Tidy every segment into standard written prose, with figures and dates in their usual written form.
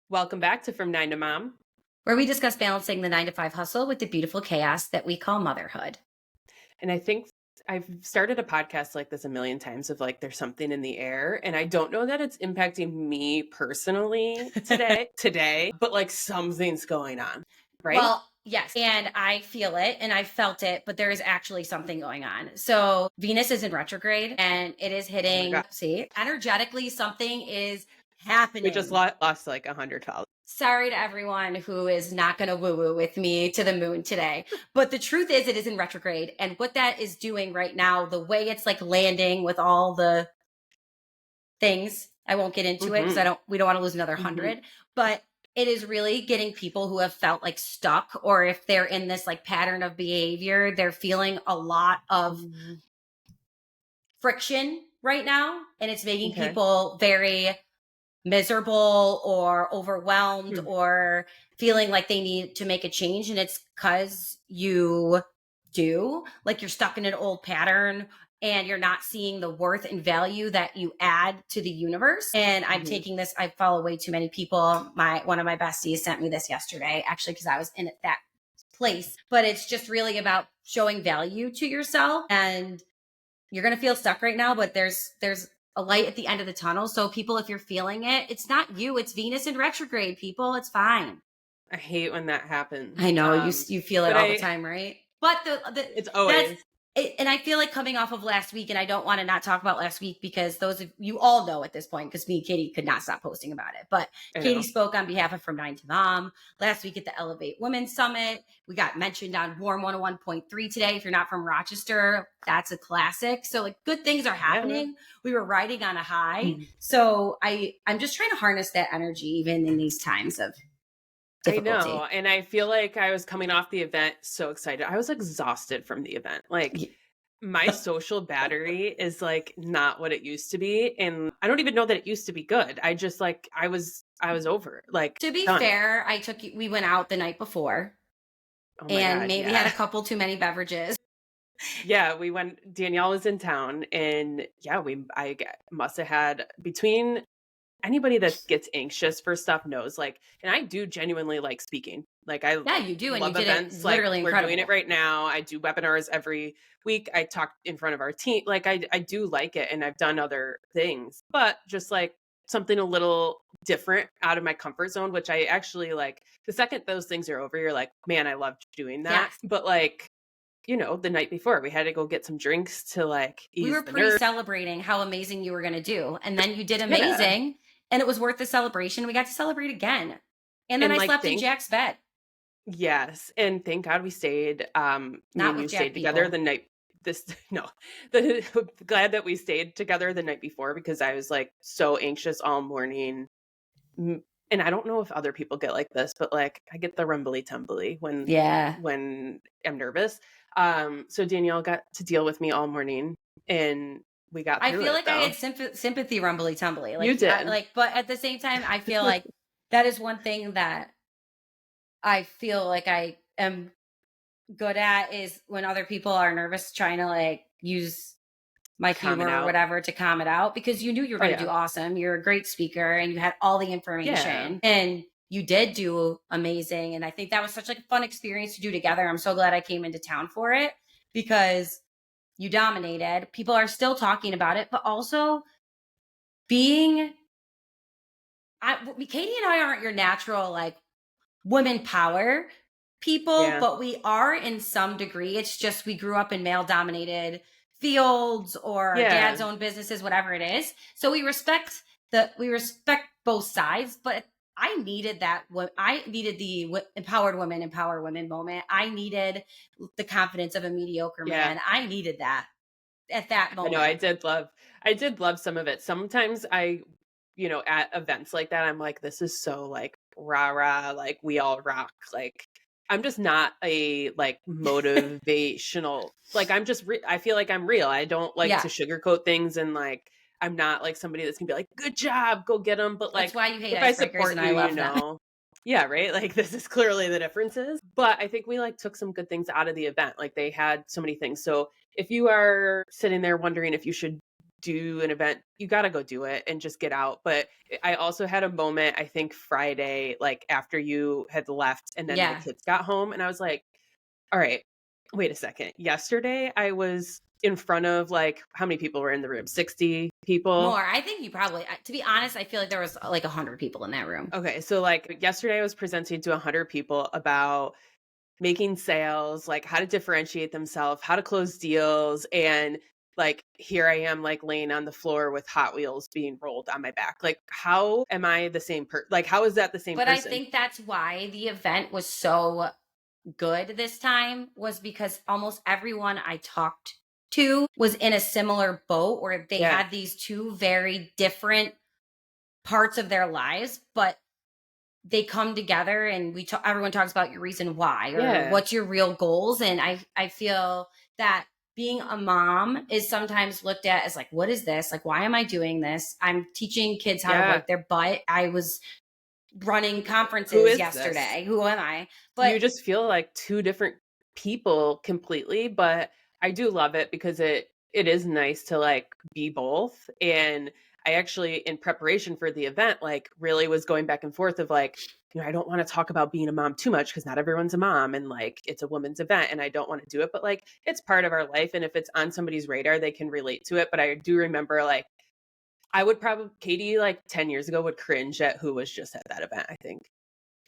Welcome back to From Nine to Mom. where we discuss balancing the 9 to 5 hustle with the beautiful chaos that we call motherhood. And I think I've started a podcast like this a million times of like there's something in the air. And I don't know that it's impacting me personally today, but like something's going on, right? Well, yes, and I feel it and I felt it, but there is actually something going on. So Venus is in retrograde and it is Oh my hitting, God. see, energetically, something is We just happening. lost like 100 followers. Sorry to everyone who is not going to woo woo with me to the moon today. But the truth is, it is in retrograde. And what that is doing right now, the way it's like landing with all the things. I won't get into it because we don't want to lose another Mm-hmm. 100, but it is really getting people who have felt like stuck, or if they're in this like pattern of behavior, they're feeling a lot of Mm-hmm. friction right now. And it's making Okay. people very miserable or overwhelmed Hmm. or feeling like they need to make a change. And it's because you do, like you're stuck in an old pattern and you're not seeing the worth and value that you add to the universe. And I'm Hmm. taking this, I follow way too many people. One of my besties sent me this yesterday, actually, because I was in that place. But it's just really about showing value to yourself. And you're going to feel stuck right now, but there's a light at the end of the tunnel. So people, if you're feeling it, it's not you, it's Venus in retrograde, people. It's fine. I hate when that I happens. know you feel it But all the time, right? But the it's that's always, it, and I feel like coming off of last week, and I don't want to not talk about last week because those of you all know at this point, because me and Katie could not stop posting about it. But I Katie know. spoke on behalf of From Nine to Mom last week at the Elevate Women Summit. We got mentioned on Warm 101.3 today. If you're not from Rochester, that's a classic. So like good things are Yeah. happening. We were riding on a high. Mm. So I'm just trying to harness that energy even in these times of I know. difficulty. And I feel like I was coming off the event so excited. I was exhausted from the event. Like my social battery is like not what it used to be. And I don't even know that it used to be good. I just like I was over it, like To be done. fair, we went out the night before Oh my and God. maybe had a Yeah. couple too many beverages. Yeah. We went, Danielle was in town and yeah, must have had between anybody that gets anxious for stuff knows like, and I do genuinely like speaking. Like I Yeah, you do. And you love did it events. Like literally we're doing it incredible. right now. I do webinars every week. I talk in front of our team. Like I do like it and I've done other things, but just like something a little different out of my comfort zone, which I actually like the second those things are over, you're like, man, I loved doing that. Yes. But like, the night before we had to go get some drinks to like We ease were the pre nerves. celebrating how amazing you were going to do. And then you did Yeah. amazing. And it was worth the celebration. We got to celebrate again. And then And I like slept in think Jack's bed, Yes, and thank God we stayed, me not and you with Jack stayed together people. the night this no, the glad that we stayed together the night before because I was, like, so anxious all morning, and I don't know if other people get like this, but, like, I get the rumbly tumbly Yeah. when I'm nervous, so Danielle got to deal with me all morning, and we got I through feel it, like I though. had sympathy rumbly tumbly. You did. But at the same time, I feel like that is one thing that I feel like I am good at is when other people are nervous trying to like use my Calming humor or out. whatever to calm it out because you knew you were Oh, going to yeah. do awesome. You're a great speaker and you had all the Yeah. information and you did do amazing. And I think that was such like a fun experience to do together. I'm so glad I came into town for it because you dominated. People are still talking about it, but also being Katie and I aren't your natural like women power people, Yeah. but we are in some degree. It's just we grew up in male dominated fields or our dad's Yeah. own businesses, whatever it is. So we respect both sides, but I needed that. I needed the empower women moment. I needed the confidence of a mediocre Yeah. man. I needed that at that I know moment. I did love some of it. Sometimes at events like that, I'm like, this is so like rah rah, like we all rock. Like I'm just not a like motivational, like I feel like I'm real. I don't like Yeah. to sugarcoat things and like, I'm not like somebody that's gonna be like, good job, go get them. But That's like, why you hate if I icebreakers support and you, I love them. yeah, right. Like this is clearly the differences. But I think we like took some good things out of the event. Like they had so many things. So if you are sitting there wondering if you should do an event, you got to go do it and just get out. But I also had a moment, I think Friday, like after you had left and then my Yeah. kids got home, and I was like, all right, wait a second. Yesterday I was in front of like, how many people were in the room? 60 people. More. I think you probably, to be honest, I feel like there was like 100 people in that room. Okay. So like yesterday I was presenting to 100 people about making sales, like how to differentiate themselves, how to close deals. And like, here I am, like laying on the floor with Hot Wheels being rolled on my back. Like, how am I the same person? Like, how is that the same But I person? think that's why the event was so good this time, was because almost everyone I talked to was in a similar boat where they Yeah. had these two very different parts of their lives, but they come together and everyone talks about your reason why or Yeah. what's your real goals. And I feel that being a mom is sometimes looked at as like, what is this? Like, why am I doing this? I'm teaching kids how to Yeah. wipe their butt. I was running Who conferences is this? yesterday. Who am I? But You just feel like two different people completely, but I do love it because it is nice to like be both. And I actually, in preparation for the event, like really was going back and forth of like, I don't want to talk about being a mom too much because not everyone's a mom, and like it's a woman's event and I don't want to do it, but like it's part of our life, and if it's on somebody's radar they can relate to it. But I do remember like I would probably, Katie like 10 years ago would cringe at who was just at that event, I think,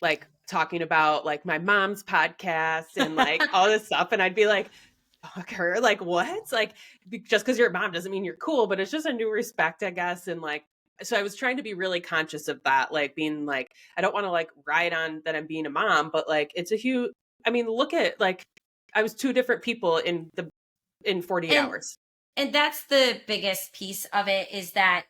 like talking about like my mom's podcast and like all this stuff. And I'd be like, fuck her. Like, what? Like, just because you're a mom doesn't mean you're cool, but it's just a new respect, I guess. And like, so I was trying to be really conscious of that, like being like, I don't want to like ride on that I'm being a mom, but like, it's a huge, I mean, look at like, I was two different people in 48 and hours. and that's the biggest piece of it, is that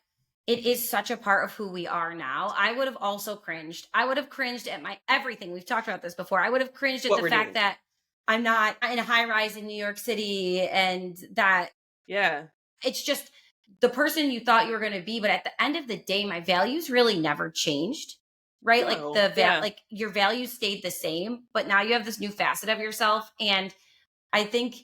it is such a part of who we are now. I would have also cringed. I would have cringed at my everything. We've talked about this before. I would have cringed at What the we're fact doing. that I'm not in a high rise in New York City, and that Yeah. it's just the person you thought you were going to be. But at the end of the day, my values really never changed. Right? Like No. Yeah. like your values stayed the same, but now you have this new facet of yourself. And I think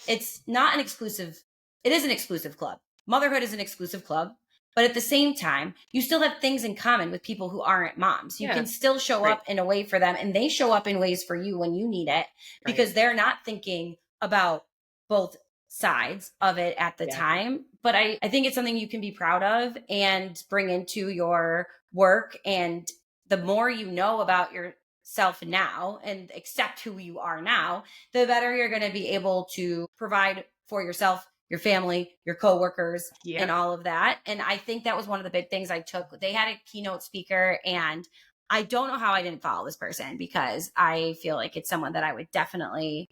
it's not an exclusive, it is an exclusive club. Motherhood is an exclusive club. But at the same time, you still have things in common with people who aren't moms. You Yeah. can still show Right. up in a way for them, and they show up in ways for you when you need it, Right. because they're not thinking about both sides of it at the Yeah. time. But I think it's something you can be proud of and bring into your work. And the more you know about yourself now and accept who you are now, the better you're going to be able to provide for yourself, your family, your coworkers, and Yeah. all of that. And I think that was one of the big things I took. They had a keynote speaker, and I don't know how I didn't follow this person, because I feel like it's someone that I would definitely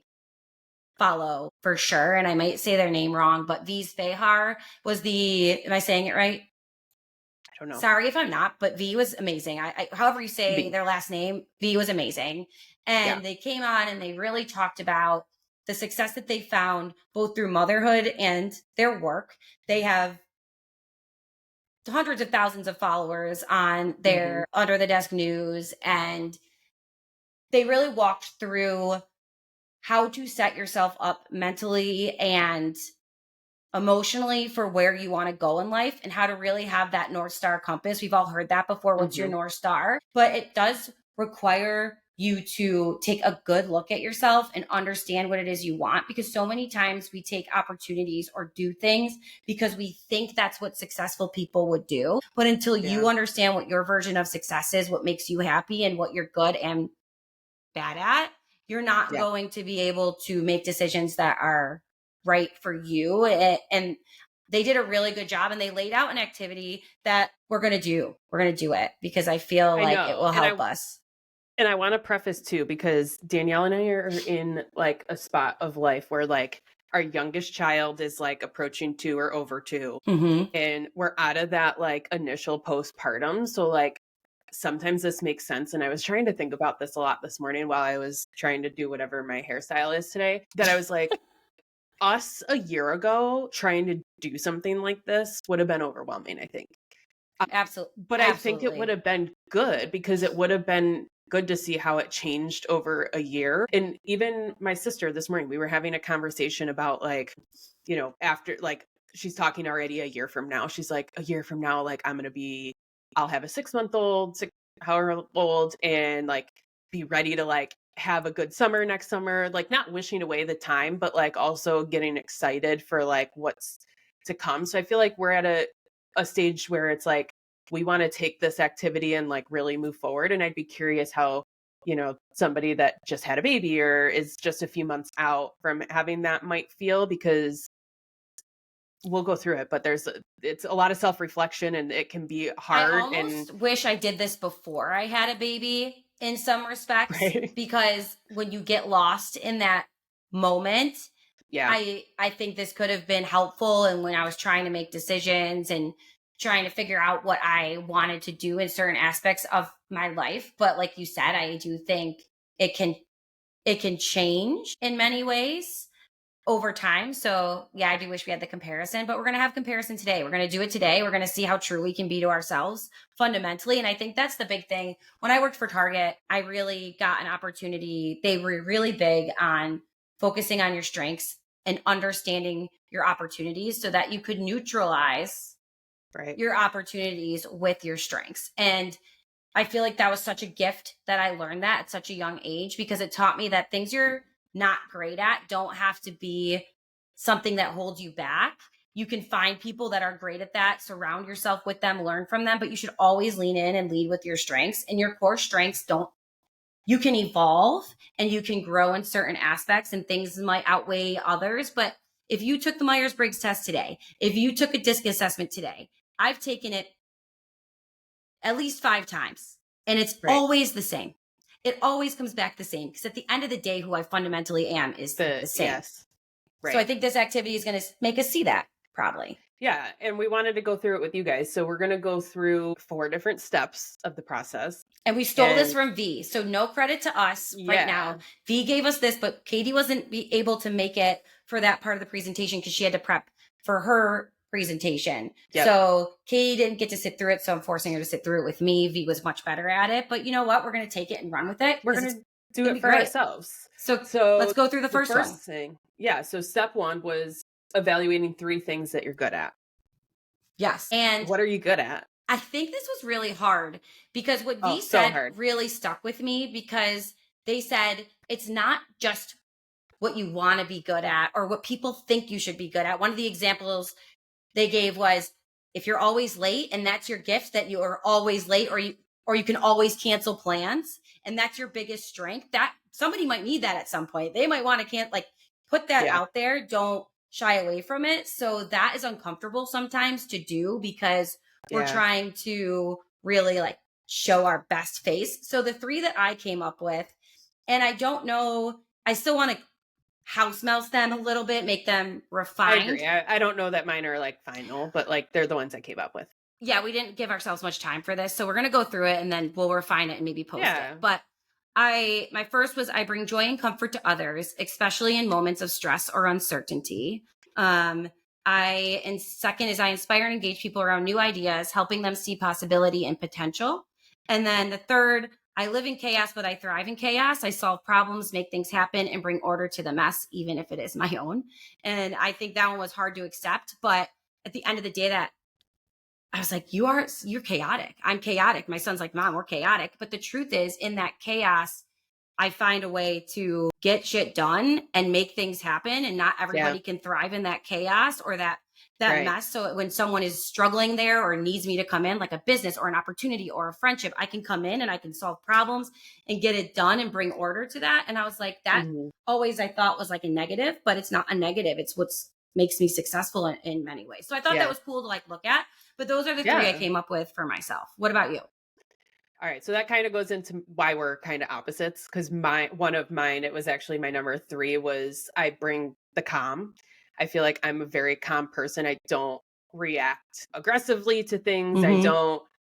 follow for sure. And I might say their name wrong, but V's Fehar was am I saying it right? I don't know. Sorry if I'm not, but V was amazing. However you say B. their last name, V was amazing. Yeah. And they came on and they really talked about the success that they found both through motherhood and their work. They have hundreds of thousands of followers on Hmm. their Under the Desk News, and they really walked through how to set yourself up mentally and emotionally for where you want to go in life, and how to really have that North Star compass. We've all heard that before. What's your Hmm. North Star? But it does require you to take a good look at yourself and understand what it is you want, because so many times we take opportunities or do things because we think that's what successful people would do. But until you Yeah. understand what your version of success is, what makes you happy and what you're good and bad at, you're not Yeah. going to be able to make decisions that are right for you. And they did a really good job, and they laid out an activity that we're going to do. We're going to do it because I feel I like it know. will help us. And I want to preface too, because Danielle and I are in like a spot of life where like our youngest child is like approaching 2 or over 2. Mm-hmm. And we're out of that like initial postpartum. So like sometimes this makes sense. And I was trying to think about this a lot this morning while I was trying to do whatever my hairstyle is today, that I was like, us a year ago trying to do something like this would have been overwhelming, I think. Absolutely. But I think it would Absolutely. have been good, because it would have been good to see how it changed over a year. And even my sister this morning, we were having a conversation about like, after like she's talking already a year from now. She's like, a year from now, like I'll have a 6 month old, however old, and like be ready to like have a good summer next summer. Like not wishing away the time, but like also getting excited for like what's to come. So I feel like we're at a stage where it's like we want to take this activity and like really move forward. And I'd be curious how, somebody that just had a baby or is just a few months out from having that might feel, because we'll go through it, but it's a lot of self-reflection and it can be I hard and almost wish I did this before I had a baby in some respects, right. because when you get lost in that moment, Yeah. I think this could have been helpful. And when I was trying to make decisions and trying to figure out what I wanted to do in certain aspects of my life. But like you said, I do think it can change in many ways over time. So yeah, I do wish we had the comparison, but we're going to have comparison today. We're going to do it today. We're going to see how true we can be to ourselves fundamentally. And I think that's the big thing. When I worked for Target, I really got an opportunity. They were really big on focusing on your strengths and understanding your opportunities so that you could neutralize Right. your opportunities with your strengths. And I feel like that was such a gift that I learned that at such a young age, because it taught me that things you're not great at don't have to be something that holds you back. You can find people that are great at that, surround yourself with them, learn from them, but you should always lean in and lead with your strengths. And your core strengths don't, you can evolve and you can grow in certain aspects, and things might outweigh others. But if you took the Myers-Briggs test today, if you took a DISC assessment today, I've taken it at least 5 times, and it's Right. always the same. It always comes back the same, because at the end of the day, who I fundamentally am is the same. Yes. So I Right. think this activity is going to make us see that, probably. Yeah. And we wanted to go through it with you guys. So we're going to go through 4 different steps of the process. And we stole this And from V. So no credit to us right yeah. now. V gave us this, but Katie wasn't able to make it for that part of the presentation because she had to prep for her presentation. Yep. So Katie didn't get to sit through it. So I'm forcing her to sit through it with me. V was much better at it. But you know what? We're going to take it and run with it. We're 'cause going it's to do gonna it be for great. ourselves. So let's go through the first one. thing. Yeah. So step 1 was evaluating 3 things that you're good at. Yes. And What are you good at? I think this was really hard, because what Oh, V so said hard. really stuck with me, because they said it's not just what you want to be good at or what people think you should be good at. One of the examples they gave was, if you're always late and that's your gift, that you are always late, or you can always cancel plans, and that's your biggest strength, that somebody might need that at some point. They might want to put that Yeah. out there. Don't shy away from it. So that is uncomfortable sometimes to do, because we're Yeah. trying to really like show our best face. So the 3 that I came up with, and I don't know, I still want to house mouse them a little bit, make them I refined. agree. I don't know that mine are like final, but like they're the ones I came up with. Yeah, we didn't give ourselves much time for this. So we're going to go through it and then we'll refine it and maybe post Yeah. it. But my first was, I bring joy and comfort to others, especially in moments of stress or uncertainty. And second is, I inspire and engage people around new ideas, helping them see possibility and potential. And then the third, I live in chaos, but I thrive in chaos. I solve problems, make things happen, and bring order to the mess, even if it is my own. And I think that one was hard to accept. But at the end of the day, that I was like, you're chaotic. I'm chaotic. My son's like, Mom, we're chaotic. But the truth is, in that chaos, I find a way to get shit done and make things happen. And not everybody can thrive in that chaos or that Right. mess. So when someone is struggling there or needs me to come in, like a business or an opportunity or a friendship, I can come in and I can solve problems and get it done and bring order to that. And I was like, that always I thought was like a negative, but it's not a negative. It's what's makes me successful in many ways. So I thought that was cool to like look at. But those are the 3 I came up with for myself. What about you? All right. So that kind of goes into why we're kind of opposites, because one of mine, it was actually my number 3, was I bring the calm. I feel like I'm a very calm person. I don't react aggressively to things.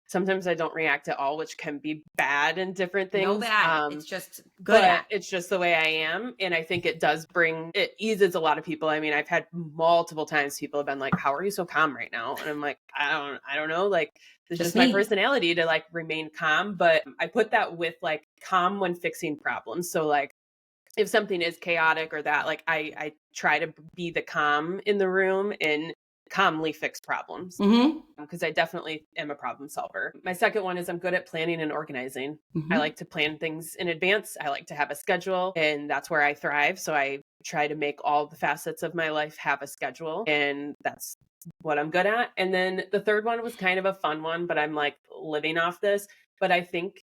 Sometimes I don't react at all, which can be bad in different things. No bad. It's just good at. It's just the way I am. And I think it eases a lot of people. I mean, I've had multiple times people have been like, how are you so calm right now? And I'm like, I don't know. Like, it's just my personality to like remain calm. But I put that with like calm when fixing problems. So like, if something is chaotic or that, like I try to be the calm in the room and calmly fix problems, Mm-hmm. because I definitely am a problem solver. My second one is I'm good at planning and organizing. I like to plan things in advance. I like to have a schedule, and that's where I thrive. So I try to make all the facets of my life have a schedule, and that's what I'm good at. And then the third one was kind of a fun one, but I'm like living off this. But I think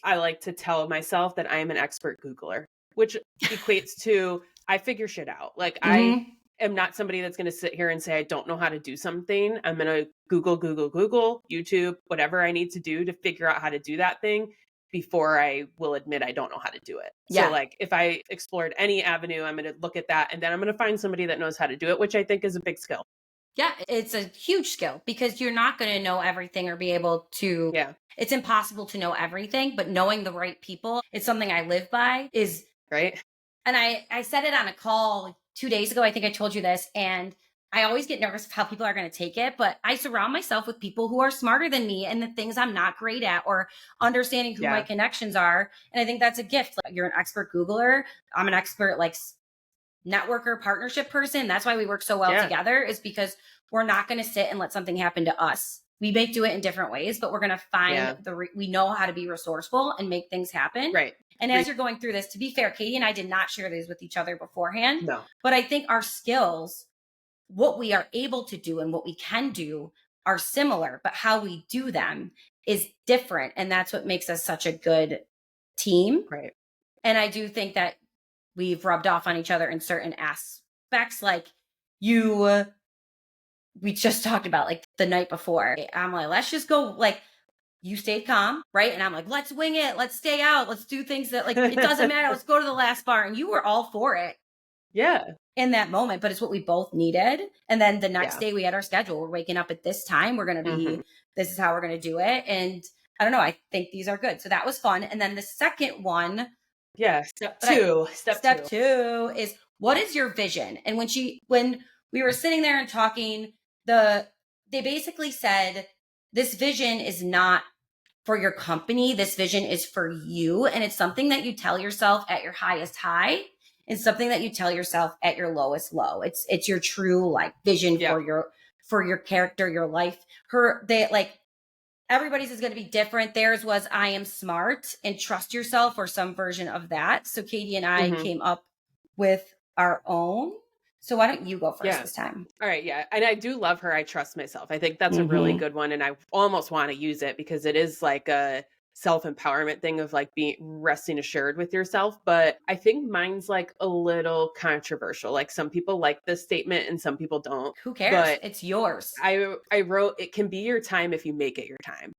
I like to tell myself that I am an expert Googler, which equates to I figure shit out. Like I Mm-hmm. am not somebody that's going to sit here and say I don't know how to do something. I'm going to Google, YouTube, whatever I need to do to figure out how to do that thing before I will admit I don't know how to do it. So Yeah. like if I explored any avenue, I'm going to look at that and then I'm going to find somebody that knows how to do it, which I think is a big skill. Yeah, it's a huge skill because you're not going to know everything or be able to. Yeah. It's impossible to know everything, but knowing the right people, it's something I live by. Is Right. And I said it on a call 2 days ago. I think I told you this, and I always get nervous of how people are going to take it, but I surround myself with people who are smarter than me and the things I'm not great at, or understanding who my Yeah. connections are. And I think that's a gift. Like, you're an expert Googler. I'm an expert like networker, partnership person. That's why we work so well Yeah. together, is because we're not going to sit and let something happen to us. We may do it in different ways, but we're going to find Yeah. we know how to be resourceful and make things happen. Right. And as you're going through this, to be fair, Katie and I did not share these with each other beforehand, No. but I think our skills, what we are able to do and what we can do, are similar, but how we do them is different. And that's what makes us such a good team. Right. And I do think that we've rubbed off on each other in certain aspects. Like, you, we just talked about, like, the night before, I'm like, let's just go, like, you stayed calm, right? And I'm like, let's wing it, let's stay out, let's do things that, like, it doesn't matter, let's go to the last bar. And you were all for it Yeah. in that moment, but it's what we both needed. And then the next Yeah. day we had our schedule. We're waking up at this time, we're going to be, Mhm. this is how we're going to do it. And I don't know, I think these are good. So that was fun. And then the second one, Yeah. Step two. step two is, what is your vision? And when we were sitting there and talking, they basically said, this vision is not for your company. This vision is for you. And it's something that you tell yourself at your highest high, and something that you tell yourself at your lowest low. It's your true, like, vision Yeah. for your character, your life. Everybody's is going to be different. Theirs was, I am smart and trust yourself, or some version of that. So Katie and I Mhm. came up with our own. So why don't you go first Yeah. this time? All right. Yeah. And I do love her. I trust myself. I think that's a really Mm-hmm. good one. And I almost want to use it because it is like a self-empowerment thing of like being resting assured with yourself. But I think mine's like a little controversial. Like some people like this statement and some people don't. Who cares? But It's yours. I wrote, it can be your time if you make it your time.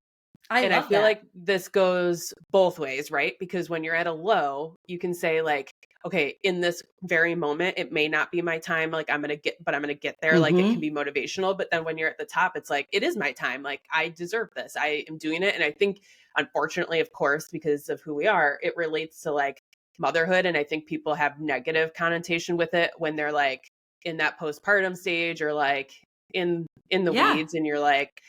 I And I love feel that. like this goes both ways, right? Because when you're at a low, you can say like, okay, in this very moment, it may not be my time. Like I'm going to get there. Like it can Mm-hmm. be motivational. But then when you're at the top, it's like, it is my time. Like I deserve this. I am doing it. And I think, unfortunately, of course, because of who we are, it relates to like motherhood. And I think people have negative connotation with it when they're like in that postpartum stage or like in the Yeah. weeds and you're like,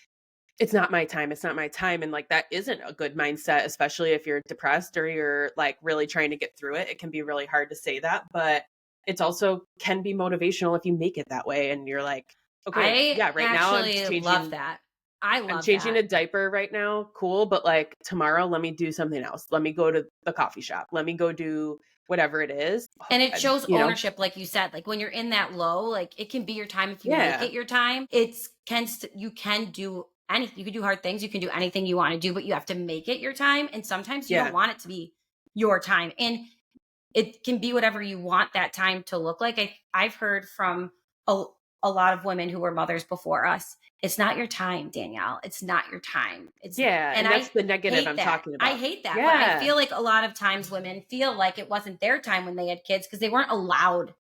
it's not my time. It's not my time. And like, that isn't a good mindset, especially if you're depressed or you're like really trying to get through it. It can be really hard to say that, but it's also can be motivational if you make it that way. And you're like, okay, I yeah, right now actually love that. I I'm love changing that. a diaper right now. Cool. But like tomorrow, let me do something else. Let me go to the coffee shop. Let me go do whatever it is. And it shows You know? ownership, like you said. Like, when you're in that low, like, it can be your time if you make Yeah. it your time. You can do anything. You can do hard things. You can do anything you want to do, but you have to make it your time. And sometimes you don't Yeah. want it to be your time. And it can be whatever you want that time to look like. I've heard from a, a lot of women who were mothers before us. It's not your time, Danielle. It's not your time. Yeah. And And that's I the negative hate I'm that. talking I about. hate that. But I Yeah. feel like a lot of times women feel like it wasn't their time when they had kids because they weren't allowed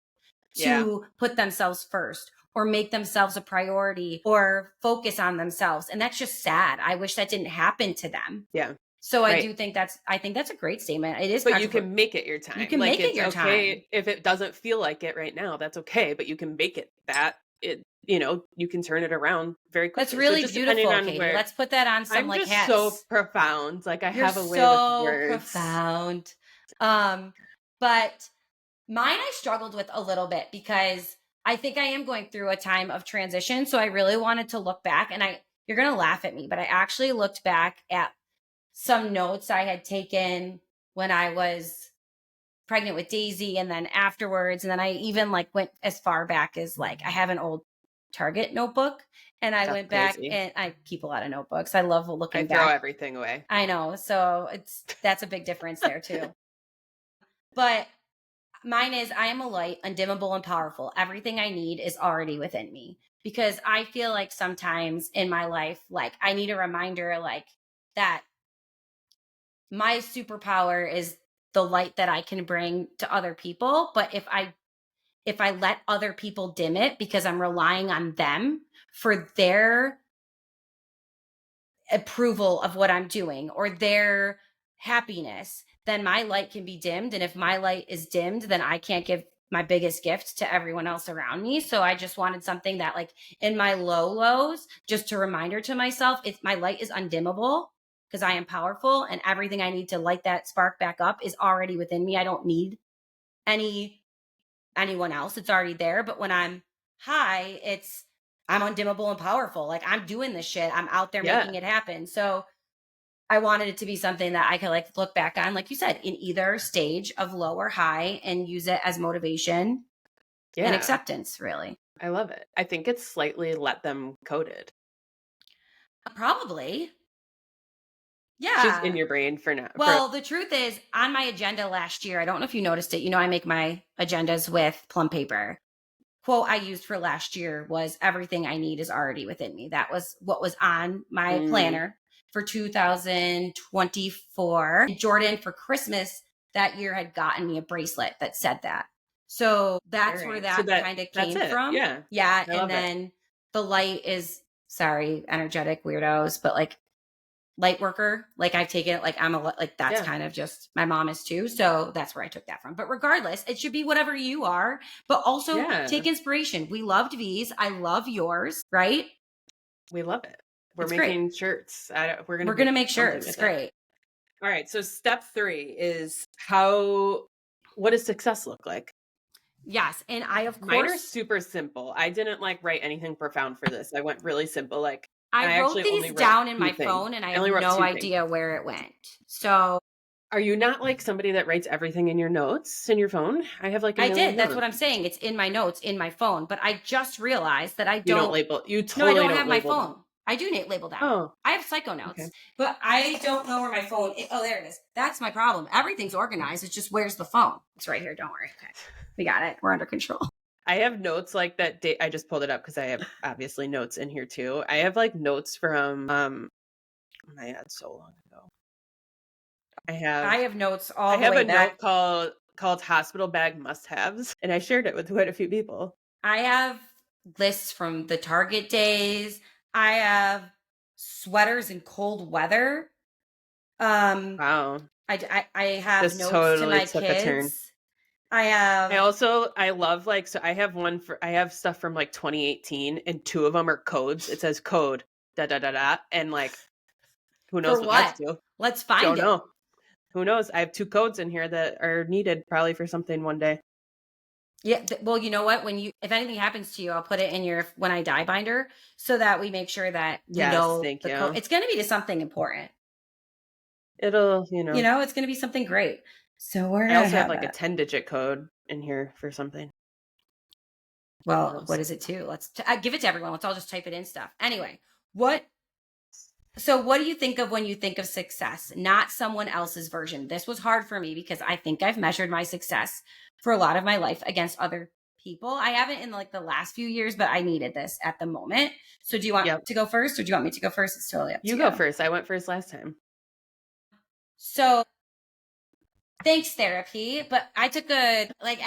Yeah. to put themselves first, or make themselves a priority, or focus on themselves. And that's just sad. I wish that didn't happen to them. Yeah. So Right. I think that's a great statement. It is But you controversial. can make it your You time. can Like make it it's your time. okay if it doesn't feel like it right now, that's okay, but you can make it that it you can turn it around very That's quickly. So really just depending beautiful, on Katie. where Let's put that on some, I'm like, just so hats. profound. Like I You're have a way with so words. profound. But mine I struggled with a little bit because I think I am going through a time of transition. So I really wanted to look back, and you're going to laugh at me, but I actually looked back at some notes I had taken when I was pregnant with Daisy and then afterwards. And then I even like went as far back as like I have an old Target notebook, and I That's went back, crazy. and I keep a lot of notebooks. I love I looking throw back. everything away. I know. So that's a big difference there too. But mine is I am a light, undimmable, and powerful. Everything I need is already within me. Because I feel like sometimes in my life, like I need a reminder, like that my superpower is the light that I can bring to other people. But if I let other people dim it because I'm relying on them for their approval of what I'm doing or their happiness, then my light can be dimmed. And if my light is dimmed, then I can't give my biggest gift to everyone else around me. So I just wanted something that, like, in my lows, just a reminder to myself, it's my light is undimmable because I am powerful, and everything I need to light that spark back up is already within me. I don't need anyone else. It's already there. But when I'm high, I'm undimmable and powerful. Like, I'm doing this shit. I'm out there Yeah. making it happen. So I wanted it to be something that I could like look back on, like you said, in either stage of low or high, and use it as motivation and Yeah. acceptance, really. I love it. I think it's slightly let them coded. Probably. It's just in Yeah. your brain for now. Well, the truth is, on my agenda last year, I don't know if you noticed it. I make my agendas with plum paper. Quote I used for last year was everything I need is already within me. That was what was on my planner for 2024. Jordan, for Christmas that year, had gotten me a bracelet that said that. So that's where So that kind of that's came it. from. Yeah. Yeah. I And love it. then the light is, sorry, energetic weirdos, but like light worker, like I've taken it, like like that's Yeah. kind of just, my mom is too, so that's where I took that from. But regardless, it should be whatever you are, but also Yeah. take inspiration. We loved V's, I love yours, right? We love it. We're It's great. making shirts. We're We're gonna gonna make make something shirts. It's with it. great. All right. So step 3 is what does success look like? Yes, and I of Mine are course super simple. I didn't like write anything profound for this. I went really simple. Like, I and I wrote actually only these wrote down in 2 my things. phone, and I I have only wrote no 2 things. idea where it went. So Are you not like somebody that writes everything in your notes in your phone? I have like a I million did. That's notes. what I'm saying. It's in my notes in my phone, but I just realized that I You don't don't. label. You No, I totally don't don't have my label them. phone. I do label them. Oh, I have psycho okay. notes, but I don't know where my phone is. Oh, there it is. That's my problem. Everything's organized. It's just, where's the phone? It's right here. Don't worry. Okay. We got it. We're under control. I have notes like that. I just pulled it up because I have obviously notes in here too. I have like notes from oh my god, so long ago. I I have have notes I all the have way a back. note called hospital bag must haves, and I shared it with quite a few people. I have lists from the Target days. I have sweaters in cold weather. Wow, I have this notes to totally my took a turn. kids. I have I love like so I have stuff from like 2018 and 2 of them are codes. It says code da da da da and like who knows for what that's what? to. Let's find Don't it. know. Who knows? I have 2 codes in here that are needed probably for something one day. Yeah. Well, you know what? If anything happens to you, I'll put it in your when I die binder, so that we make sure that we Yes, know thank the code. you. It's going to be to something important. It'll, It's going to be something great. So we're I going to also have have like a it. 10-digit code in here for something. Who Well, knows? what is it too? Let's give it to everyone. Let's all just type it in stuff. Anyway, what? So what do you think of when you think of success? Not someone else's version. This was hard for me because I think I've measured my success for a lot of my life against other people. I haven't in like the last few years, but I needed this at the moment. So do you want Yep. to go first, or do you want me to go first? It's totally up to You go you. first. I went first last time. So thanks, therapy. But I took a like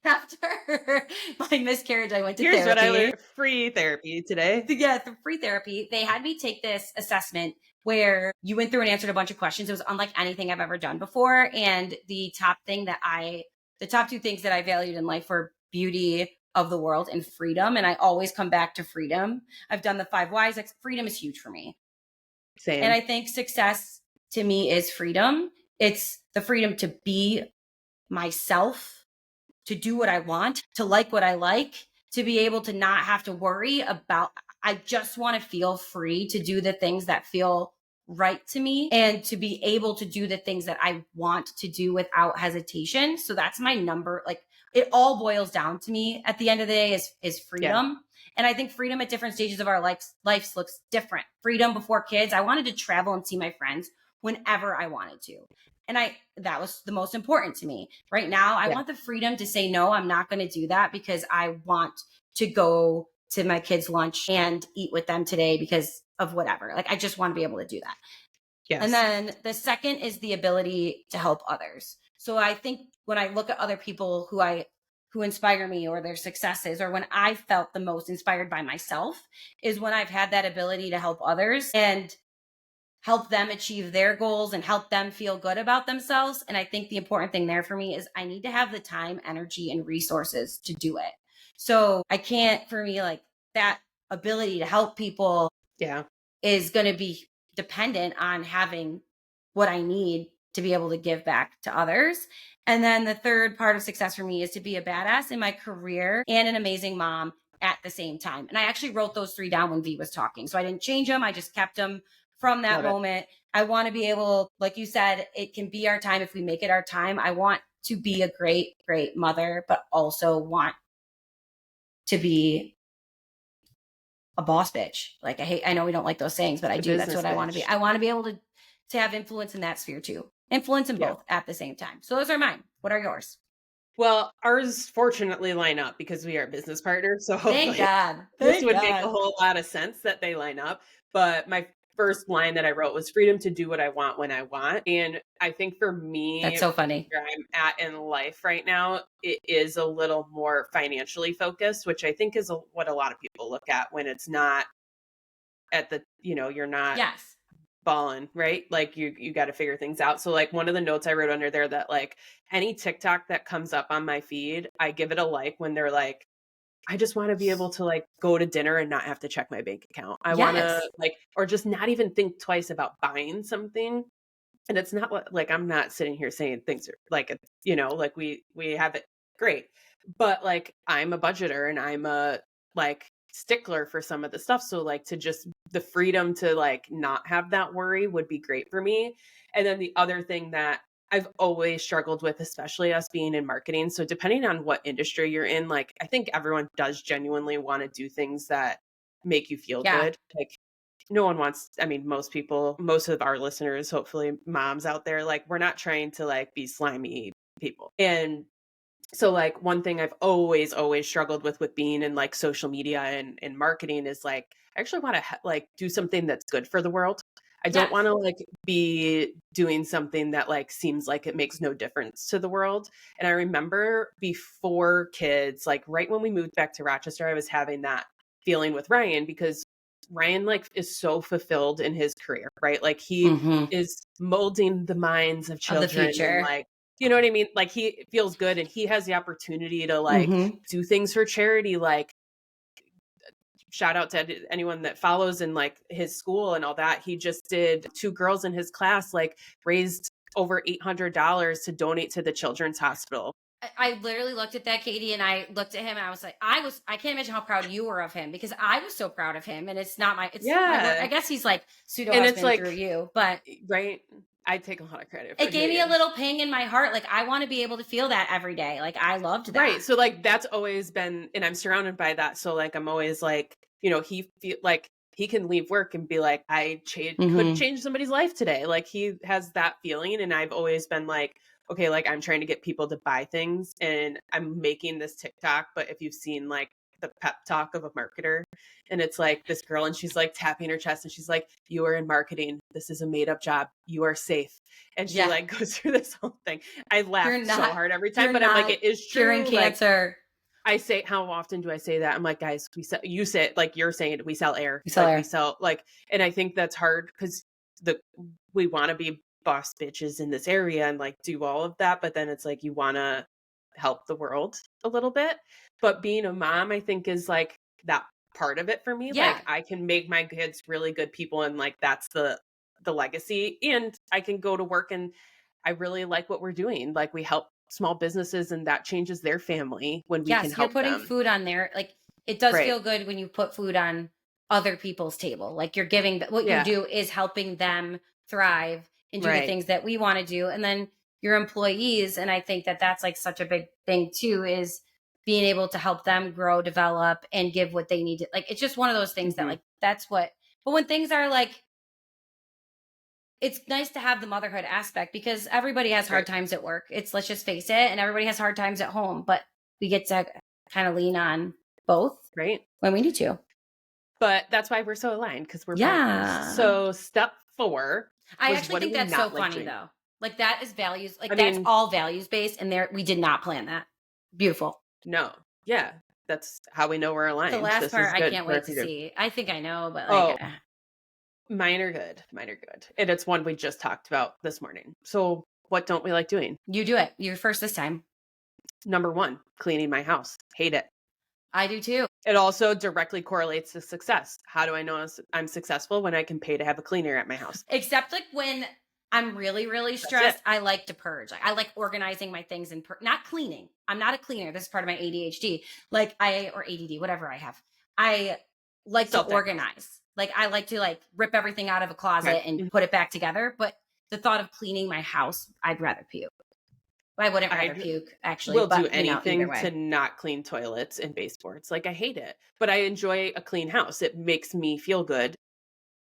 after my miscarriage, I went to Here's what I therapy. learned. Free therapy today. Yeah, the free therapy. They had me take this assessment where you went through and answered a bunch of questions. It was unlike anything I've ever done before. And the top 2 things that I valued in life were beauty of the world and freedom. And I always come back to freedom. I've done the 5 whys. Freedom is huge for me. Same. And I think success to me is freedom. It's the freedom to be myself, to do what I want, to like what I like, to be able to not have to worry about, I just want to feel free to do the things that feel right to me and to be able to do the things that I want to do without hesitation. So that's my number. Like it all boils down to me at the end of the day is Yeah. freedom. And I think freedom at different stages of our lives looks different. Freedom before kids, I wanted to travel and see my friends whenever I wanted to. And that was the most important to me. Right now, I Yeah. want the freedom to say, no, I'm not going to do that because I want to go to my kids' lunch and eat with them today because of whatever. Like, I just want to be able to do that. And Yes. then the second is the ability to help others. So I think when I look at other people who inspire me or their successes, or when I felt the most inspired by myself, is when I've had that ability to help others and help them achieve their goals and help them feel good about themselves. And I think the important thing there for me is I need to have the time, energy, and resources to do it. So I can't, for me, like that ability to help people Yeah. is going to be dependent on having what I need to be able to give back to others. And then the third part of success for me is to be a badass in my career and an amazing mom at the same time. And I actually wrote those three down when V was talking. So I didn't change them. I just kept them from that Love it. moment. I want to be able, like you said, it can be our time if we make it our time. I want to be a great, great mother, but also want to be a boss bitch. Like I know we don't like those sayings, but I The do. That's business what I want to be. bitch. I want to be able to have influence in that sphere too. Influence in Yeah. both at the same time. So those are mine. What are yours? Well, ours fortunately line up because we are business partners. So Thank hopefully God. this Thank would make a God. whole lot of sense that they line up. But my first line that I wrote was freedom to do what I want when I want. And I think for That's me, so funny. where I'm at in life right now, it is a little more financially focused, which I think is what a lot of people look at when it's not at the, you're not Yes. balling, right? Like you got to figure things out. So like one of the notes I wrote under there that like any TikTok that comes up on my feed, I give it a like when they're like, I just want to be able to like go to dinner and not have to check my bank account. I want to Yes. like, or just not even think twice about buying something. And it's not like I'm not sitting here saying things are like, like we have it great, but like I'm a budgeter and I'm a like stickler for some of the stuff. So like to just the freedom to like not have that worry would be great for me. And then the other thing that I've always struggled with, especially us being in marketing. So depending on what industry you're in, like I think everyone does genuinely want to do things that make you feel Yeah. good. Like no one wants, I mean, most people, most of our listeners, hopefully moms out there, like we're not trying to like be slimy people. And so like one thing I've always struggled with being in like social media and marketing is like I actually want to like do something that's good for the world. I don't Yes. want to like be doing something that like seems like it makes no difference to the world. And I remember before kids, like right when we moved back to Rochester, I was having that feeling with Ryan because Ryan like is so fulfilled in his career, right? Like he Mm-hmm. is molding the minds of Of the children and future. like you know what I mean? Like he feels good and he has the opportunity to like Mm-hmm. do things for charity. Like shout out to anyone that follows in like his school and all that. He just did 2 girls in his class, like raised over $800 to donate to the children's hospital. I literally looked at that, Katie, and I looked at him and I was like, I can't imagine how proud you were of him because I was so proud of him. And it's my work. I Yeah. guess he's like pseudo And it's husband through like, you, but right. I take a lot of credit for it gave me a doing little ping in my heart. Like I want to be able to feel that every day. Like I loved that. right. So like that's always been, and I'm surrounded by that. So like I'm always like, he feel like he can leave work and be like, could Mm-hmm. change somebody's life today. Like he has that feeling, and I've always been like, okay, like I'm trying to get people to buy things, and I'm making this TikTok. But if you've seen like the pep talk of a marketer, and it's like this girl, and she's like tapping her chest, and she's like, "You are in marketing. This is a made up job. You are safe." And she Yeah. like goes through this whole thing. I laugh You're so not hard every time, you're but I'm like, not it is curing true. Like cancer. I say, how often do I say that? I'm like, guys, we sell, you say it like you're saying it, we sell air. You saw Like we her. sell like, and I think that's hard because the we want to be boss bitches in this area and like do all of that, but then it's like you want to help the world a little bit. But being a mom, I think is like that part of it for me. Yeah. Like I can make my kids really good people, and like that's the legacy. And I can go to work and I really like what we're doing. Like we help small businesses and that changes their family when we can Yes, you're help putting them. food on there. Like It does Right. feel good when you put food on other people's table. Like you're giving, what you Yeah. do is helping them thrive and do the Right. things that we want to do. And then your employees, and I think that that's like such a big thing too, is being able to help them grow, develop, and give what they need to. Like, it's just one of those things that Hmm. like, that's what, but when things are like, it's nice to have the motherhood aspect because everybody has hard Right. times at work. It's, let's just face it, and everybody has hard times at home, but we get to kind of lean on both Right. when we need to. But that's why we're so aligned, because we're partners. Yeah. So step 4 I was, actually what do think we that's so not like funny doing? though. Like that is values, I like that's mean, all values based, and there we did not plan that. Beautiful. no. Yeah. That's how we know we're The aligned. last This part is I good can't for our wait to future. see. I think I know, but like Oh, mine are good. Mine are good. And it's one we just talked about this morning. So, what don't we like doing? you do it. You're first this time. Number 1, cleaning my house. Hate it. I do too. It also directly correlates to success. How do I know I'm successful? When I can pay to have a cleaner at my house. Except like when I'm really, really That's it. stressed, I like to purge. Like, I like organizing my things and not cleaning. I'm not a cleaner. This is part of my ADHD. Or ADD, whatever I have. I like to Self-diagnosed. organize. Like I like to like rip everything out of a Okay. closet and Mhm. put it back together. But the thought of cleaning my house, I'd rather puke. I wouldn't rather I puke actually, will do but either anything to way. not clean toilets and baseboards. Like, I hate it, but I enjoy a clean house. It makes me feel good.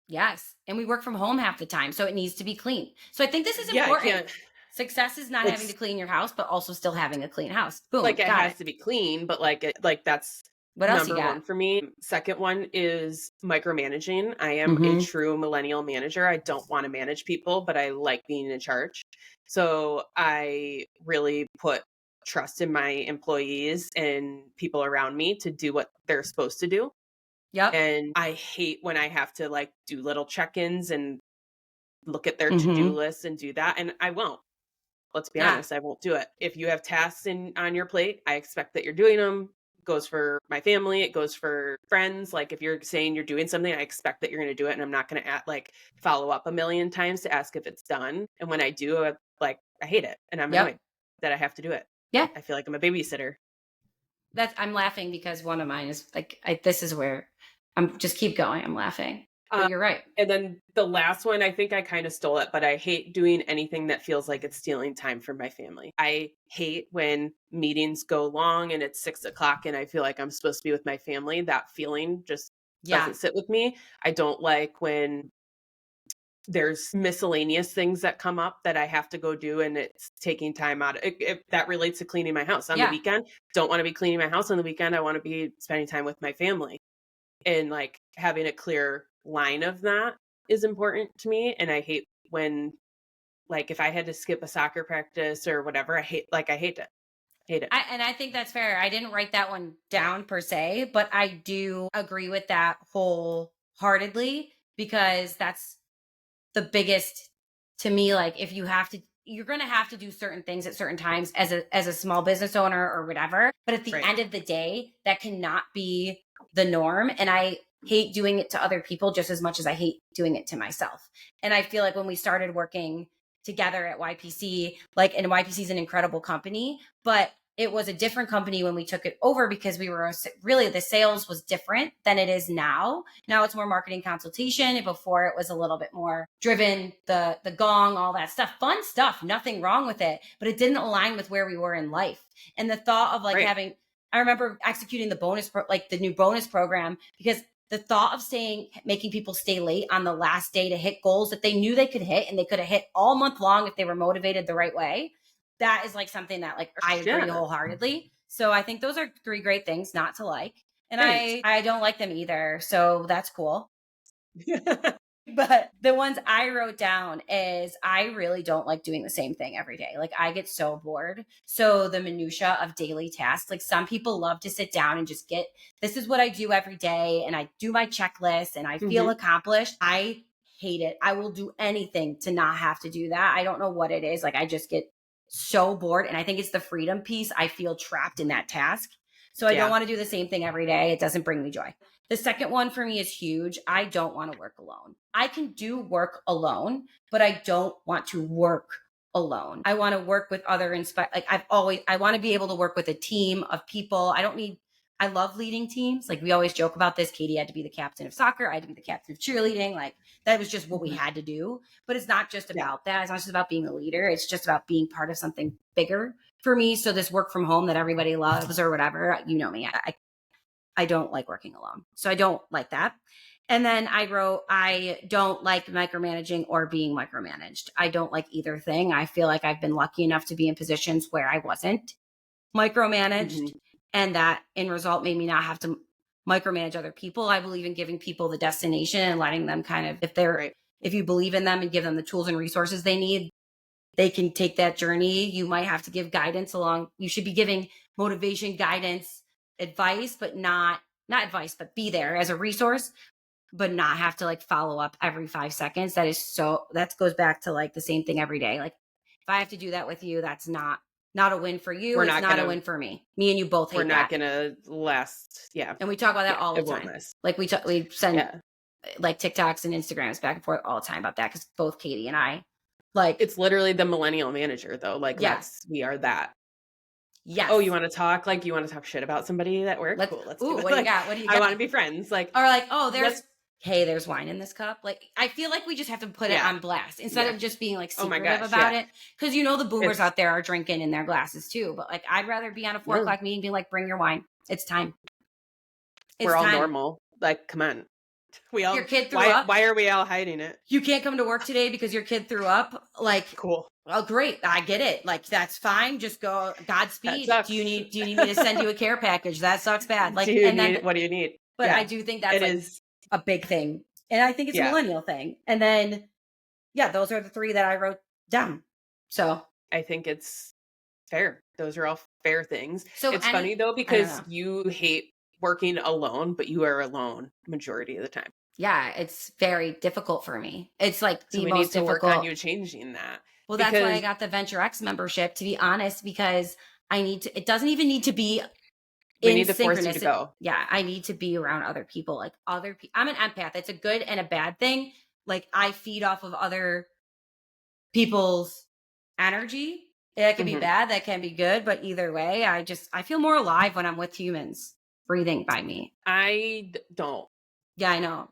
Yes. And we work from home half the time, so it needs to be clean. So I think this is Yeah, I important. can't. Success is not having to It's clean your house, but also still having a clean house. Boom. like, it Got has it. to be clean, but that's What else you number got? 1 for me. Second one is micromanaging. I am a Mm-hmm. true millennial manager. I don't want to manage people, but I like being in charge. So I really put trust in my employees and people around me to do what they're supposed to do. Yep. And I hate when I have to like do little check-ins and look at their to-do Mm-hmm. list and do that. And I won't. Let's be Yeah. honest, I won't do it. If you have tasks on your plate, I expect that you're doing them. It goes for my family, it goes for friends. Like, if you're saying you're doing something, I expect that you're going to do it, and I'm not going to follow up a million times to ask if it's done. And when I do, I hate it, and I'm Yep. annoyed that I have to do it. Yeah. I feel like I'm a babysitter. I'm laughing because one of mine is like, this is where I'm just keep going. I'm laughing, Um, but you're right. and then the last one, I think I kind of stole it, but I hate doing anything that feels like it's stealing time from my family. I hate when meetings go long and it's 6 o'clock and I feel like I'm supposed to be with my family. That feeling just Yeah. doesn't sit with me. I don't like when there's miscellaneous things that come up that I have to go do and it's taking time out. That relates to cleaning my house on the Yeah. weekend. Don't want to be cleaning my house on the weekend. I want to be spending time with my family. And like having a clear line of that is important to me. And I hate when, like, if I had to skip a soccer practice or whatever, I hate it. Hate it. And I think that's fair. I didn't write that one down per se, but I do agree with that wholeheartedly because that's the biggest to me. Like if you have to, you're going to have to do certain things at certain times as a small business owner or whatever, but at the Right. end of the day that cannot be the norm. And I hate doing it to other people just as much as I hate doing it to myself. And I feel like when we started working together at YPC, and YPC is an incredible company, but it was a different company when we took it over because we were really, the sales was different than it is now. Now it's more marketing consultation. Before it was a little bit more driven, the gong, all that stuff, fun stuff, nothing wrong with it, but it didn't align with where we were in life. And the thought of Right. I remember executing the new bonus program because the thought of making people stay late on the last day to hit goals that they knew they could hit and they could have hit all month long if they were motivated the right way. That is like something that I agree Yeah. wholeheartedly. So I think those are 3 great things not to like. And Thanks. I don't like them either. So that's cool. But the ones I wrote down is I really don't like doing the same thing every day. Like I get so bored. So the minutia of daily tasks, like some people love to sit down and just this is what I do every day. And I do my checklist and I feel Mhm. accomplished. I hate it. I will do anything to not have to do that. I don't know what it is. Like I just get so bored. And I think it's the freedom piece. I feel trapped in that task. So I don't Yeah. want to do the same thing every day. It doesn't bring me joy. The second one for me is huge. I don't want to work alone. I can do work alone, but I don't want to work alone. I want to work with other I want to be able to work with a team of people. I don't need I love leading teams. Like we always joke about this. Katie had to be the captain of soccer. I had to be the captain of cheerleading. Like that was just what we had to do. But it's not just Yeah. about that. It's not just about being a leader. It's just about being part of something bigger for me. So this work from home that everybody loves or whatever, you know me, I don't like working alone. So I don't like that. And then I wrote, I don't like micromanaging or being micromanaged. I don't like either thing. I feel like I've been lucky enough to be in positions where I wasn't micromanaged, and that in result made me not have to micromanage other people. I believe in giving people the destination and letting them kind of, if you believe in them and give them the tools and resources they need, they can take that journey. You might have to give guidance along. You should be giving motivation, guidance, advice, but not advice, but be there as a resource, but not have to like follow up every 5 seconds. That goes back to like the same thing every day. Like if I have to do that with you, that's not a win for you. It's not a win for me. Me and you both hate that. We're not gonna last. Yeah. And we talk about that all the time. Like we send like TikToks and Instagrams back and forth all the time about that. Cause both Katie and I, like, it's literally the millennial manager though. Like we are that. Yes. Oh, you want to talk? Like you want to talk shit about somebody at work? Cool. Let's do it. What do you got? What do you got? I want to be friends. Like, or like, oh, there's wine in this cup. Like, I feel like we just have to put it on blast instead of just being like secretive about it. Cause the boomers out there are drinking in their glasses too. But like, I'd rather be on a 4 o'clock meeting being like, bring your wine. It's time. We're all normal. Like, come on. Your kid threw up. Why are we all hiding it? You can't come to work today because your kid threw up. Like, cool. Oh, great. I get it. Like, that's fine. Just go. Godspeed. Do you need me to send you a care package? That sucks bad. Like, what do you need? But I do think that's is a big thing. And I think it's a millennial thing. And then, those are the 3 that I wrote down. So I think it's fair. Those are all fair things. So it's funny though, because you hate working alone, but you are alone majority of the time. Yeah. It's very difficult for me. It's like we need to work on you changing that. Well, that's why I got the Venture X membership, to be honest, because it doesn't even need to be we need to force you to go. Yeah, I need to be around other people. Like I'm an empath. It's a good and a bad thing. Like I feed off of other people's energy. That can be bad. That can be good. But either way, I feel more alive when I'm with humans breathing by me. I don't. Yeah, I know.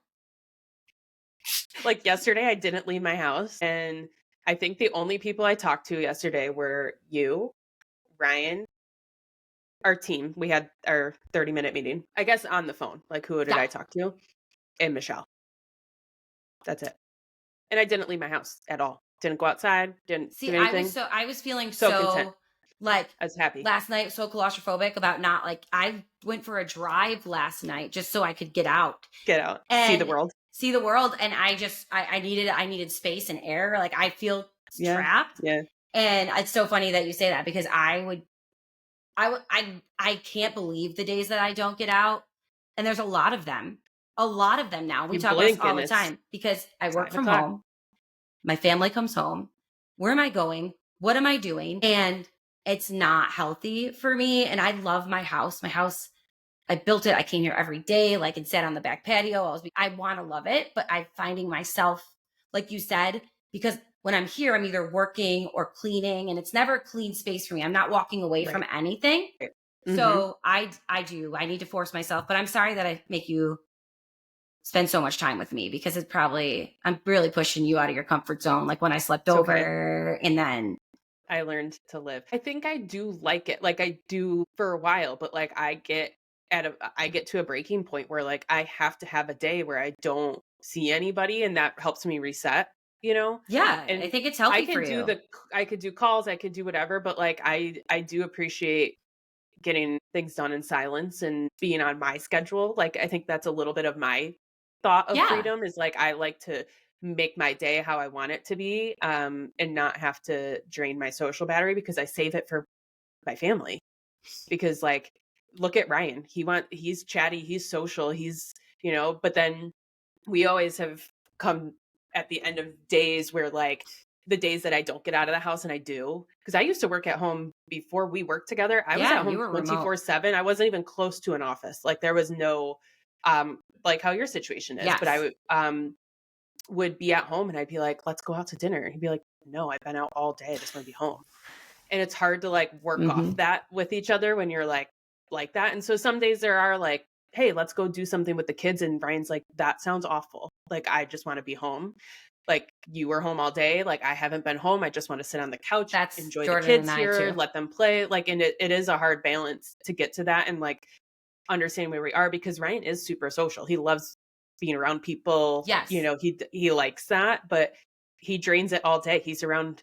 Like yesterday, I didn't leave my house, and I think the only people I talked to yesterday were you, Ryan, our team. We had our 30-minute meeting, I guess, on the phone. Like, who did I talk to? And Michelle. That's it. And I didn't leave my house at all. Didn't go outside. Didn't do anything. I was feeling so content. Like, I was happy. Last night, so claustrophobic about not, like, I went for a drive last night just so I could get out. And see the world. And I needed space and air. Like, I feel trapped. Yeah. And it's so funny that you say that, because I can't believe the days that I don't get out. And there's a lot of them now. We talk about this all the time, because I work from home. My family comes home. Where am I going? What am I doing? And it's not healthy for me. And I love my house. I built it. I came here every day, like, and sat on the back patio. I want to love it, but I'm finding myself, like you said, because when I'm here, I'm either working or cleaning, and it's never a clean space for me. I'm not walking away from anything. Mm-hmm. So I need to force myself, but I'm sorry that I make you spend so much time with me, because I'm really pushing you out of your comfort zone. Like when I slept over and then I learned to live. I think I do like it. Like I do for a while, but like I get to a breaking point where like I have to have a day where I don't see anybody, and that helps me reset, Yeah. And I think it's healthy for you. I could do calls, I could do whatever, but like I do appreciate getting things done in silence and being on my schedule. Like I think that's a little bit of my thought of freedom, is like I like to make my day how I want it to be, and not have to drain my social battery, because I save it for my family. Because like, look at Ryan. He's chatty, he's social, he's, but then we always have come at the end of days where like the days that I don't get out of the house, and I do, because I used to work at home before we worked together. I was at home 24/7. I wasn't even close to an office. Like there was no, like how your situation is, but I would be at home and I'd be like, let's go out to dinner. And he'd be like, no, I've been out all day. I just want to be home. And it's hard to like work off that with each other when you're like like that. And so some days there are like, hey, let's go do something with the kids. And Ryan's like, that sounds awful. Like, I just want to be home. Like, you were home all day. Like, I haven't been home. I just want to sit on the couch, That's enjoy the Jordan and kids I here, too. let them play. Like, and it is a hard balance to get to that and like understand where we are, because Ryan is super social. He loves being around people. Yes. He likes that, but he drains it all day. He's around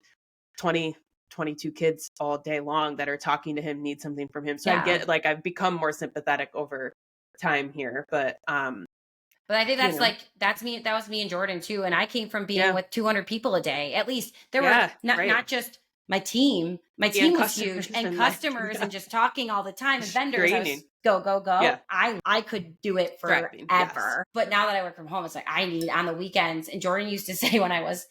20, 22 kids all day long that are talking to him, need something from him. So I Yeah. get, like, I've become more sympathetic over time here, but But I think you know, that's me. That was me and Jordan too. And I came from being yeah, with 200 people a day. At least there were yeah, right. not just my team. My And team was huge, customers and and like, customers yeah, and just talking all the time and vendors. I was draining. go, go, go. Yeah, I could do it driving. Yes. forever. But now that I work from home, it's like I need on the weekends. And Jordan used to say when I was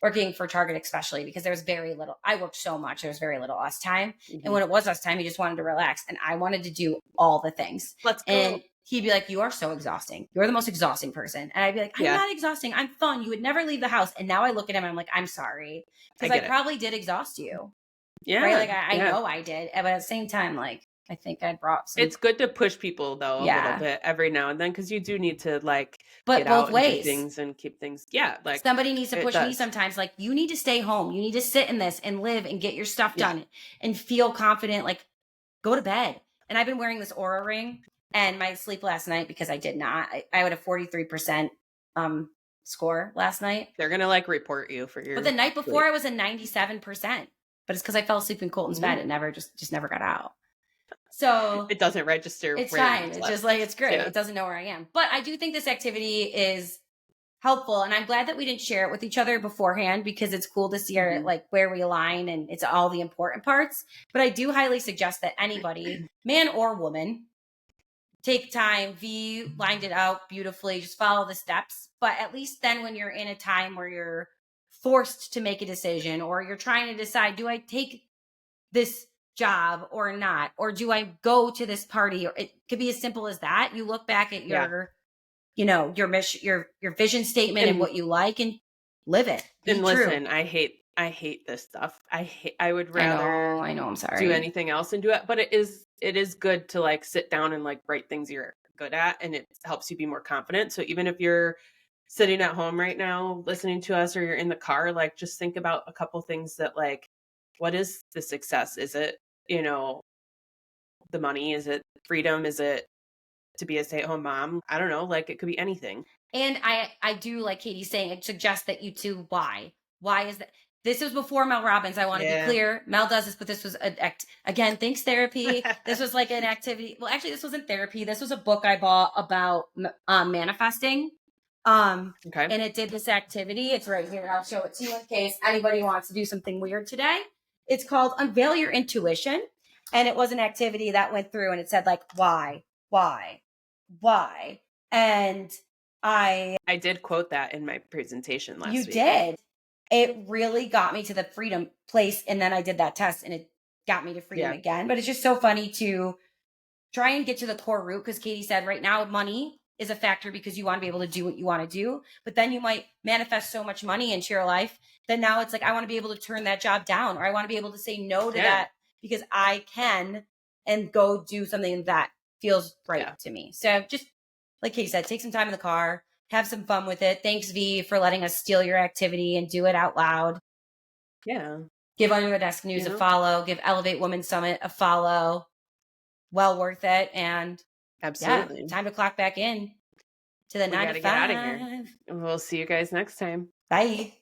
working for Target, especially because there was very little, I worked so much, there was very little us time. And Hmm. when it was us time, he just wanted to relax. And I wanted to do all the things. Let's And go. he'd be like, you are so exhausting. You're the most exhausting person. And I'd be like, I'm Yeah, not exhausting. I'm fun. You would never leave the house. And now I look at him and I'm like, I'm sorry. I Because I get it. probably did exhaust you. Right. Yeah, Like I yeah. know I did. But at the same time, like I think I brought some, It's good to push people though a little yeah. bit every now and then, because you do need to like But get both out and do ways. things and keep things. Yeah, like Somebody needs to it push me does. sometimes. Like, you need to stay home. You need to sit in this and live and get your stuff Yeah. done and feel confident. Like, go to bed. And I've been wearing this Aura ring, and my sleep last night, because I did not, I had a 43% score last night. They're gonna like report you for But the your night before sleep. I was a 97%. But it's because I fell asleep in Colton's bed. Mhm. It never just never got out. So It doesn't register it's where you fine. It's slept. just like, it's great. Yeah. It doesn't know where I am. But I do think this activity is helpful, and I'm glad that we didn't share it with each other beforehand, because it's cool to see our Mhm. like where we align, and it's all the important parts. But I do highly suggest that anybody, man or woman, take time. V lined it out beautifully, just follow the steps. But at least then, when you're in a time where you're forced to make a decision, or you're trying to decide, do I take this job or not, or do I go to this party, or it could be as simple as that. You look back at Yeah. your mission, your vision statement, and And what you like, and live it. Be true. listen, I hate this stuff. I would rather I know, I'm do sorry. anything else and do it, but it is good to like sit down and like write things you're good at, and it helps you be more confident. So even if you're sitting at home right now listening to us, or you're in the car, like just think about a couple things that like, what is the success? Is it, you know, the money? Is it freedom? Is it to be a stay-at-home mom? I don't know, like it could be anything. And I do, like Katie's saying, I suggest that you too. Why is that? This was before Mel Robbins. I want to be Yeah. clear. Mel does this, but this was again, thanks therapy. This was like an activity. Well, actually, this wasn't therapy. This was a book I bought about manifesting. Okay. And it did this activity. It's right here. I'll show it to you in case anybody wants to do something weird today. It's called Unveil Your Intuition. And it was an activity that went through, and it said like, why? And I did quote that in my presentation you last week. did. It really got me to the freedom place. And then I did that test, and it got me to freedom Yeah. again. But it's just so funny to try and get to the core root, because Katie said right now money is a factor because you want to be able to do what you want to do. But then you might manifest so much money into your life that now it's like, I want to be able to turn that job down, or I want to be able to say no to Yeah. that because I can, and go do something that feels right Yeah. to me. So just like Katie said, take some time in the car, have some fun with it. Thanks, V, for letting us steal your activity and do it out loud. Yeah. Give Under the Desk News You a know? follow. Give Elevate Women Summit a follow. Well worth it. And yeah, Absolutely. time to clock back in to the We 9 got to to get out of here. 5. And we'll see you guys next time. Bye.